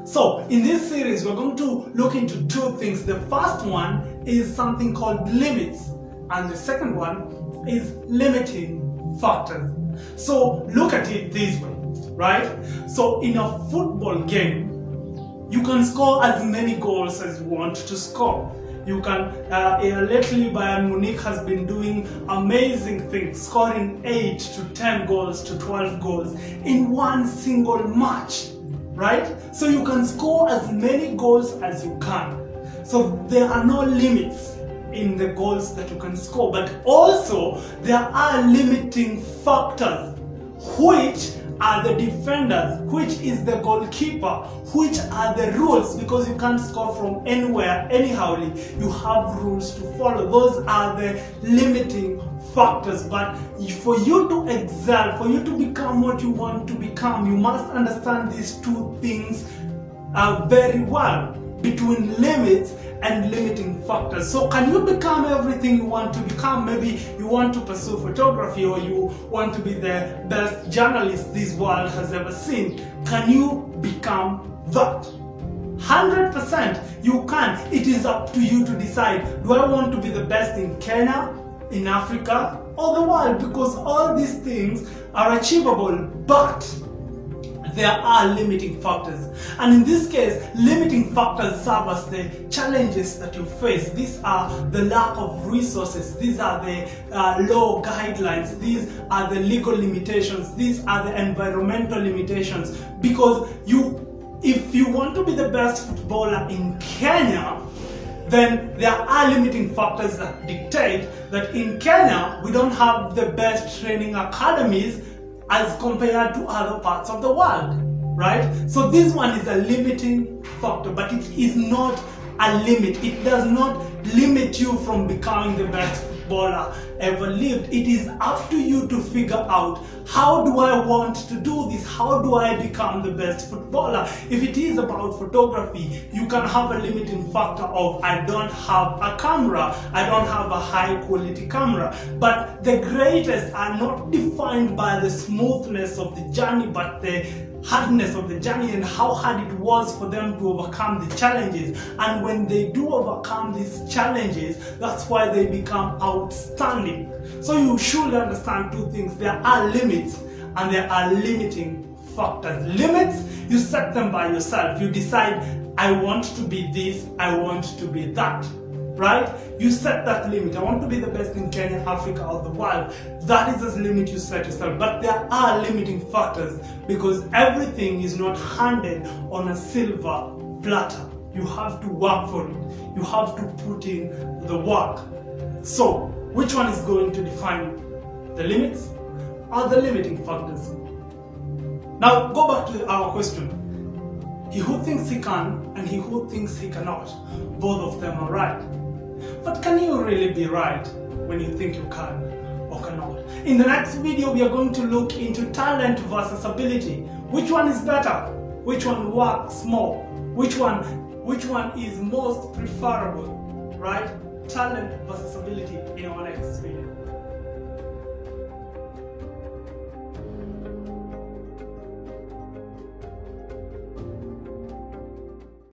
So in this series, we're going to look into two things. The first one is something called limits, and the second one is limiting factors. So look at it this way, right? So in a football game, you can score as many goals as you want to score. You can, lately Bayern Munich has been doing amazing things, scoring 8 to 10 goals to 12 goals in one single match, right? So you can score as many goals as you can. So there are no limits in the goals that you can score, but also there are limiting factors, which are the defenders, which is the goalkeeper, which are the rules, because you can't score from anywhere, anyhow. You have rules to follow. Those are the limiting factors. But for you to excel, for you to become what you want to become, you must understand these two things very well, between limits and limiting factors. So can you become everything you want to become? Maybe you want to pursue photography, or you want to be the best journalist this world has ever seen. Can you become that? 100% you can. It is up to you to decide, do I want to be the best in Kenya, in Africa, or the world? Because all these things are achievable, but there are limiting factors. And in this case, limiting factors serve as the challenges that you face. These are the lack of resources. These are the law guidelines. These are the legal limitations. These are the environmental limitations. Because if you want to be the best footballer in Kenya, then there are limiting factors that dictate that in Kenya, we don't have the best training academies as compared to other parts of the world, right? So this one is a limiting factor, but it is not a limit. It does not limit you from becoming the best footballer ever lived. It is up to you to figure out, how do I want to do this? How do I become the best footballer? If it is about photography, you can have a limiting factor of, I don't have a camera, I don't have a high quality camera. But the greatest are not defined by the smoothness of the journey, but the hardness of the journey and how hard it was for them to overcome the challenges. And when they do overcome these challenges, that's why they become outstanding. So you should understand two things. There are limits and there are limiting factors. Limits, you set them by yourself. You decide, I want to be this, I want to be that, right? You set that limit. I want to be the best in Kenya, Africa, or the world. That is the limit you set yourself. But there are limiting factors, because everything is not handed on a silver platter. You have to work for it. You have to put in the work. So, which one is going to define you? The limits or the limiting factors? Now, go back to our question. He who thinks he can and he who thinks he cannot, both of them are right. But can you really be right when you think you can or cannot? In the next video, we are going to look into talent versus ability. Which one is better? Which one works more? Which one is most preferable, right? Talent versus ability in our next video.